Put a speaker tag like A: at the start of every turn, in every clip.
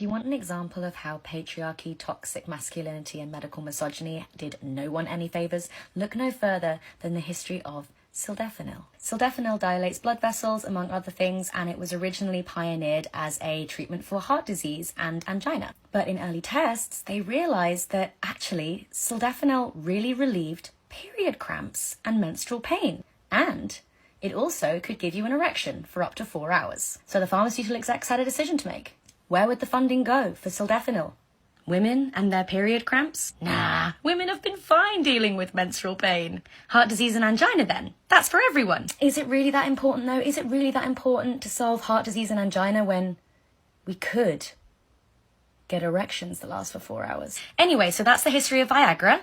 A: you want an example of how patriarchy, toxic masculinity, and medical misogyny did no one any favors, look no further than the history of sildenafil. Sildenafil dilates blood vessels, among other things, and it was originally pioneered as a treatment for heart disease and angina. But in early tests, they realized that actually sildenafil really relieved period cramps and menstrual pain. And it also could give you an erection for up to 4 hours. So the pharmaceutical execs had a decision to make. Where would the funding go for sildenafil? Women and their period cramps? Nah, women have been fine dealing with menstrual pain. Heart disease and angina then? That's for everyone. Is it really that important though? Is it really that important to solve heart disease and angina when we could get erections that last for 4 hours? Anyway, so that's the history of Viagra.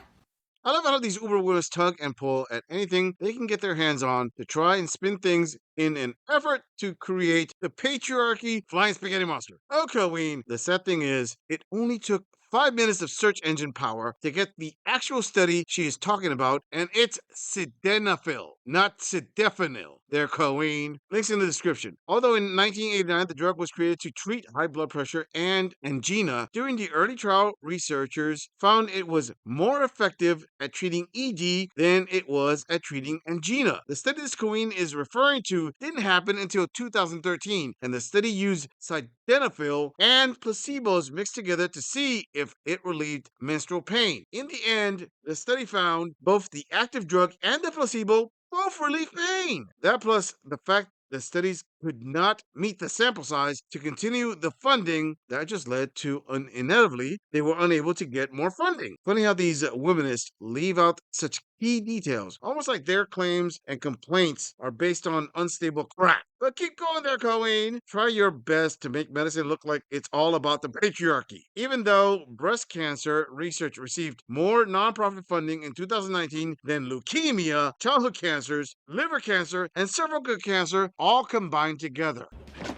B: I love how these Uber winners tug and pull at anything they can get their hands on to try and spin things in an effort to create the patriarchy flying spaghetti monster. Oh, Queen, the sad thing is, it only took 5 minutes of search engine power to get the actual study she is talking about, and it's sildenafil, not sildenafil. There, Queen. Links in the description. Although in 1989 the drug was created to treat high blood pressure and angina, during the early trial, researchers found it was more effective at treating ED than it was at treating angina. The study this Queen is referring to didn't happen until 2013, and the study used sildenafil and placebos mixed together to see if it relieved menstrual pain. In the end, the study found both the active drug and the placebo both relieve pain. That plus the fact the studies could not meet the sample size to continue the funding, that just led to, inevitably, they were unable to get more funding. Funny how these womanists leave out such key details, almost like their claims and complaints are based on unstable crap. But keep going there, Colleen. Try your best to make medicine look like it's all about the patriarchy. Even though breast cancer research received more nonprofit funding in 2019 than leukemia, childhood cancers, liver cancer, and cervical cancer all combined together.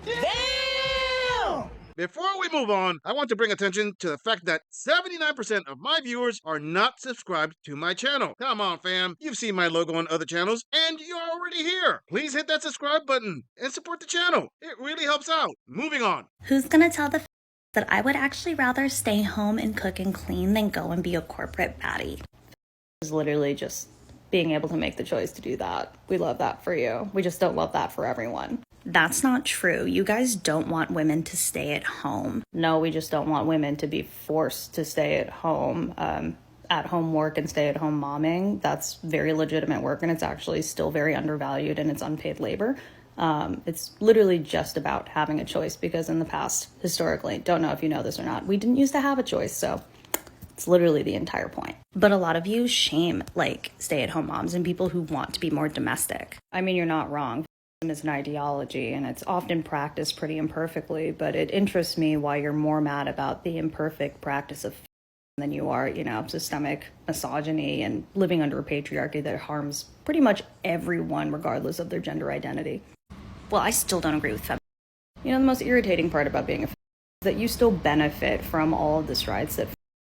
C: Damn!
B: Before we move on, I want to bring attention to the fact that 79% of my viewers are not subscribed to my channel. Come on, fam. You've seen my logo on other channels, and you're already here. Please hit that subscribe button and support the channel. It really helps out. Moving on.
D: Who's gonna tell the that I would actually rather stay home and cook and clean than go and be a corporate baddie?
A: It's literally just being able to make the choice to do that. We love that for you. We just don't love that for everyone.
D: That's not true. You guys don't want women to stay at home.
A: No, we just don't want women to be forced to stay at home work and stay at home momming. That's very legitimate work, and it's actually still very undervalued, and it's unpaid labor. It's literally just about having a choice, because in the past, historically, don't know if you know this or not, we didn't used to have a choice, so it's literally the entire point.
D: But a lot of you shame like stay-at-home moms and people who want to be more domestic.
A: I mean, you're not wrong. Is an ideology, and it's often practiced pretty imperfectly, but it interests me why you're more mad about the imperfect practice of than you are, systemic misogyny and living under a patriarchy that harms pretty much everyone regardless of their gender identity.
D: Well, I still don't agree with feminism.
A: The most irritating part about being a feminist is that you still benefit from all of the strides that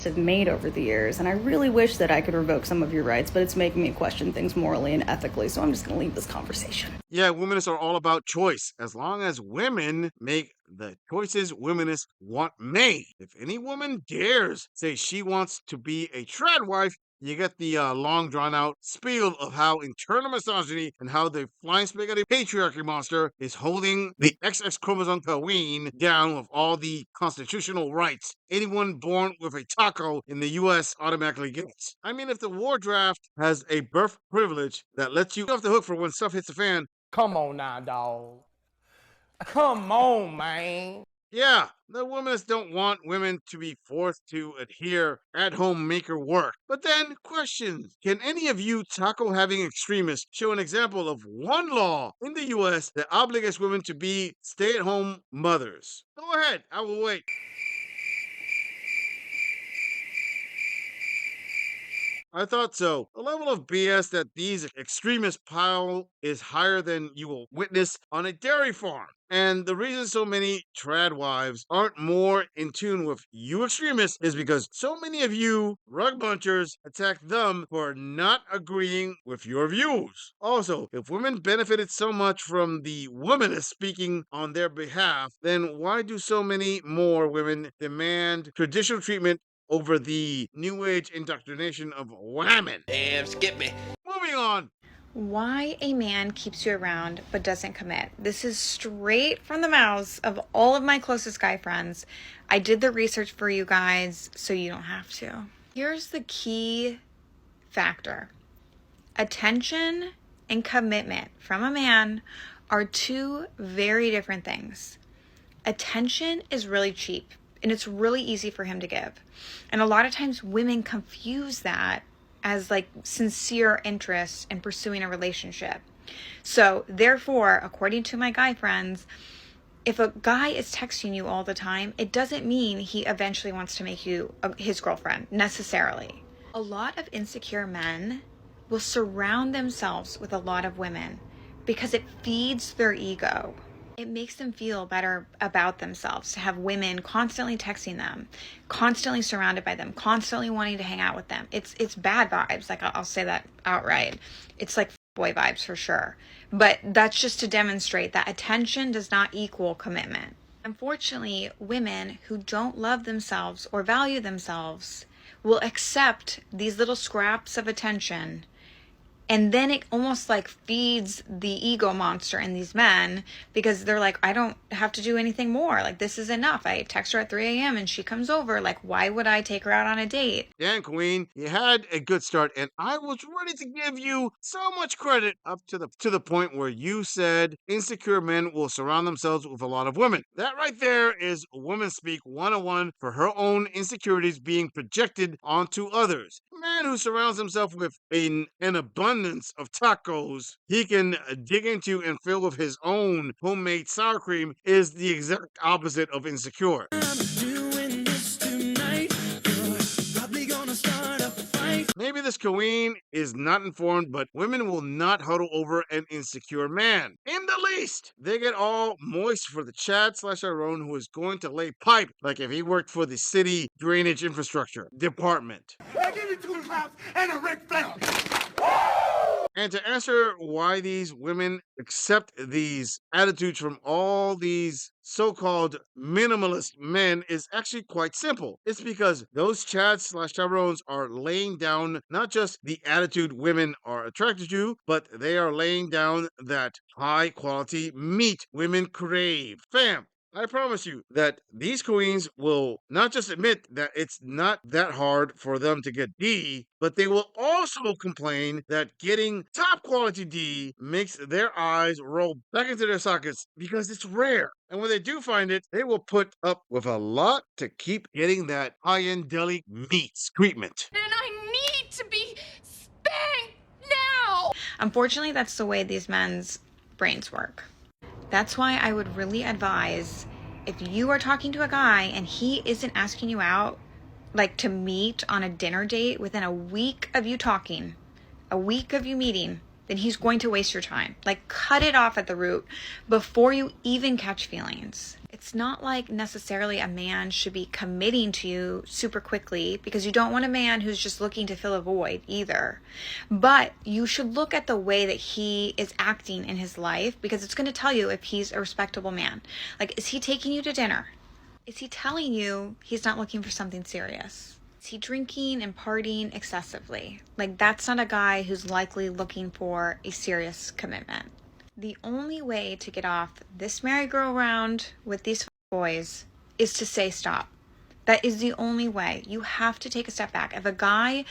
A: have made over the years, and I really wish that I could revoke some of your rights, but it's making me question things morally and ethically, so I'm just going to leave this conversation.
B: Yeah, womanists are all about choice. As long as women make the choices womanists want made. If any woman dares say she wants to be a trad wife, you get the long drawn out spiel of how internal misogyny and how the flying spaghetti patriarchy monster is holding the XX chromosome queen down with all the constitutional rights anyone born with a taco in the US automatically gets. I mean, if the war draft has a birth privilege that lets you off the hook for when stuff hits the fan.
C: Come on now, dog. Come on, man.
B: Yeah, the womanists don't want women to be forced to adhere at-home maker work. But then, questions. Can any of you taco-having extremists show an example of one law in the US that obligates women to be stay-at-home mothers? Go ahead, I will wait. I thought so. The level of BS that these extremists pile is higher than you will witness on a dairy farm. And the reason so many trad wives aren't more in tune with you extremists is because so many of you rug bunchers attack them for not agreeing with your views. Also, if women benefited so much from the womanists speaking on their behalf, then why do so many more women demand traditional treatment over the new age indoctrination of women?
C: Damn, skip me.
B: Moving on.
E: Why a man keeps you around but doesn't commit. This is straight from the mouths of all of my closest guy friends. I did the research for you guys so you don't have to. Here's the key factor. Attention and commitment from a man are two very different things. Attention is really cheap and it's really easy for him to give. And a lot of times women confuse that as like sincere interest in pursuing a relationship. So therefore, according to my guy friends, if a guy is texting you all the time, it doesn't mean he eventually wants to make you his girlfriend necessarily. A lot of insecure men will surround themselves with a lot of women because it feeds their ego. It makes them feel better about themselves to have women constantly texting them, constantly surrounded by them, constantly wanting to hang out with them. It's bad vibes. Like I'll say that outright. It's like boy vibes for sure. But that's just to demonstrate that attention does not equal commitment. Unfortunately, women who don't love themselves or value themselves will accept these little scraps of attention. And then it almost like feeds the ego monster in these men because they're like, I don't have to do anything more. Like, this is enough. I text her at 3 a.m. and she comes over. Like, why would I take her out on a date?
B: Dan Queen, you had a good start, and I was ready to give you so much credit up to the point where you said insecure men will surround themselves with a lot of women. That right there is woman speak 101 for her own insecurities being projected onto others. A man who surrounds himself with an abundance of tacos he can dig into and fill with his own homemade sour cream is the exact opposite of insecure. Maybe this queen is not informed, but women will not huddle over an insecure man. In the least, they get all moist for the Chad/Iron who is going to lay pipe like if he worked for the city drainage infrastructure department.
F: I give you 2 claps and a Ric Flair.
B: And to answer why these women accept these attitudes from all these so-called minimalist men is actually quite simple. It's because those Chads/Tyrone are laying down not just the attitude women are attracted to, but they are laying down that high quality meat women crave. Fam, I promise you that these queens will not just admit that it's not that hard for them to get D, but they will also complain that getting top quality D makes their eyes roll back into their sockets because it's rare. And when they do find it, they will put up with a lot to keep getting that high-end deli meats treatment.
G: And I need to be spanked now!
E: Unfortunately, that's the way these men's brains work. That's why I would really advise if you are talking to a guy and he isn't asking you out, like to meet on a dinner date within a week of you talking, a week of you meeting, then he's going to waste your time. Like, cut it off at the root before you even catch feelings. It's not like necessarily a man should be committing to you super quickly because you don't want a man who's just looking to fill a void either. But you should look at the way that he is acting in his life because it's going to tell you if he's a respectable man. Like, is he taking you to dinner? Is he telling you he's not looking for something serious? Is he drinking and partying excessively? Like, that's not a guy who's likely looking for a serious commitment. The only way to get off this merry-go-round with these boys is to say stop. That is the only way. You have to take a step back. If a guy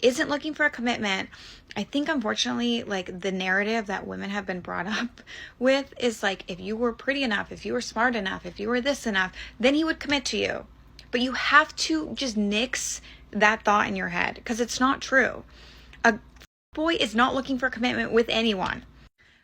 E: isn't looking for a commitment, I think unfortunately, like, the narrative that women have been brought up with is like, if you were pretty enough, if you were smart enough, if you were this enough, then he would commit to you. But you have to just nix that thought in your head because it's not true. A boy is not looking for a commitment with anyone.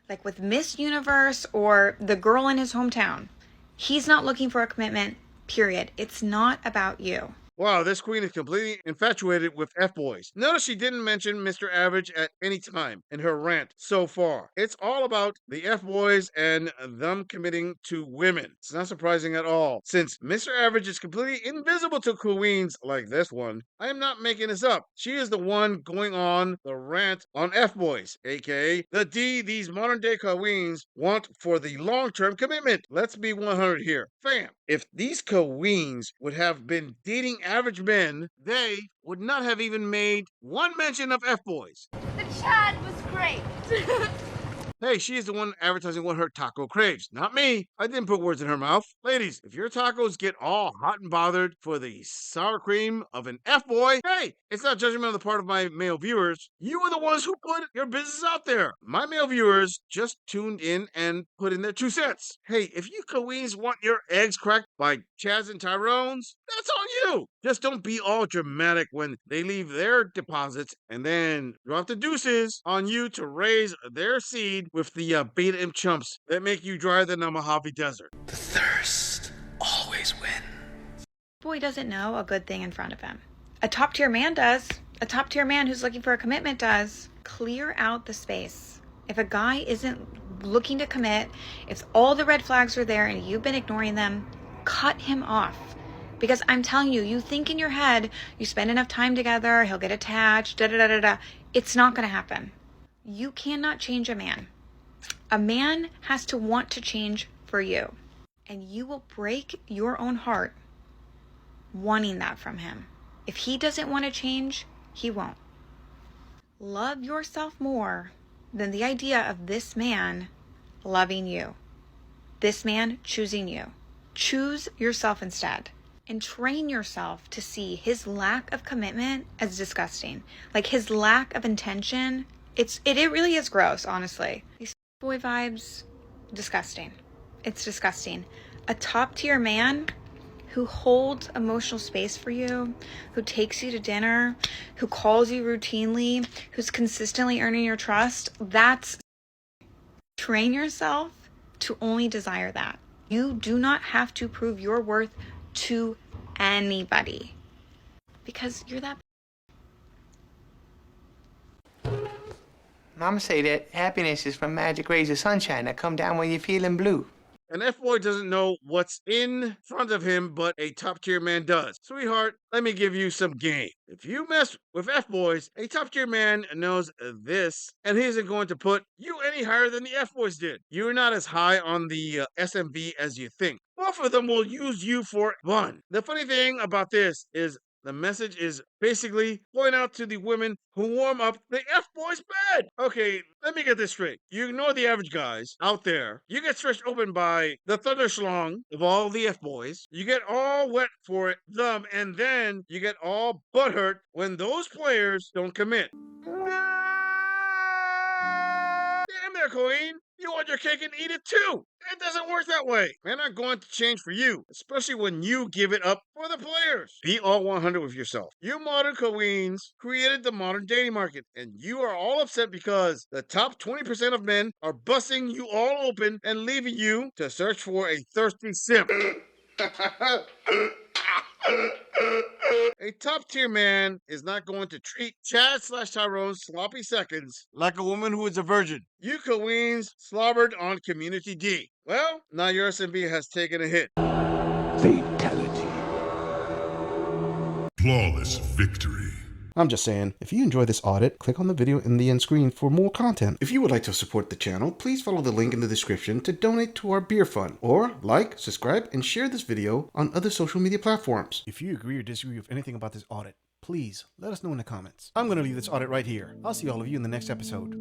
E: Like with Miss Universe or the girl in his hometown. He's not looking for a commitment, period. It's not about you.
B: Wow, this queen is completely infatuated with F-boys. Notice she didn't mention Mr. Average at any time in her rant so far. It's all about the F-boys and them committing to women. It's not surprising at all, since Mr. Average is completely invisible to queens like this one. I am not making this up. She is the one going on the rant on F-boys, aka the D these modern day queens want for the long-term commitment. Let's be 100 here. Fam, if these queens would have been dating average men, they would not have even made one mention of F-boys.
G: The chat was great.
B: Hey, she's the one advertising what her taco craves, not me. I didn't put words in her mouth. Ladies, if your tacos get all hot and bothered for the sour cream of an F-boy, hey, it's not judgment on the part of my male viewers. You are the ones who put your business out there. My male viewers just tuned in and put in their 2 cents. Hey, if you queens want your eggs cracked by Chaz and Tyrone's, that's on you. Just don't be all dramatic when they leave their deposits and then drop the deuces on you to raise their seed with the beta imp chumps that make you drier than a Mojave Desert.
H: The thirst always wins.
E: Boy doesn't know a good thing in front of him. A top tier man does. A top tier man who's looking for a commitment does. Clear out the space. If a guy isn't looking to commit, if all the red flags are there and you've been ignoring them, cut him off. Because I'm telling you, you think in your head, you spend enough time together, he'll get attached, da-da-da-da-da. It's not going to happen. You cannot change a man. A man has to want to change for you. And you will break your own heart wanting that from him. If he doesn't want to change, he won't. Love yourself more than the idea of this man loving you. This man choosing you. Choose yourself instead. And train yourself to see his lack of commitment as disgusting. Like his lack of intention, it really is gross, honestly. These boy vibes, disgusting. It's disgusting. A top tier man who holds emotional space for you, who takes you to dinner, who calls you routinely, who's consistently earning your trust, that's train yourself to only desire that. You do not have to prove your worth to anybody because you're that.
C: Mama say that happiness is from magic rays of sunshine that come down when you're feeling blue.
B: An F-boy doesn't know what's in front of him, but a top-tier man does. Sweetheart, let me give you some game. If you mess with F-boys, a top-tier man knows this, and he isn't going to put you any higher than the F-boys did. You're not as high on the SMV as you think. Both of them will use you for fun. The funny thing about this is the message is basically going out to the women who warm up the F-boys bed. Okay, let me get this straight. You ignore the average guys out there. You get stretched open by the thunderschlong of all the F-boys. You get all wet for them, and then you get all butthurt when those players don't commit. Damn there, Queen. You want your cake and eat it too. It doesn't work that way. Men aren't going to change for you, especially when you give it up for the players. Be all 100 with yourself. You modern queens created the modern dating market, and you are all upset because the top 20% of men are busting you all open and leaving you to search for a thirsty simp. A top-tier man is not going to treat Chad/Tyrone's sloppy seconds like a woman who is a virgin. You queens slobbered on Community D. Well, now your SMB has taken a hit.
F: Fatality.
I: Flawless victory.
J: I'm just saying, if you enjoy this audit, click on the video in the end screen for more content. If you would like to support the channel, please follow the link in the description to donate to our beer fund, or like, subscribe, and share this video on other social media platforms. If you agree or disagree with anything about this audit, please let us know in the comments. I'm going to leave this audit right here. I'll see all of you in the next episode.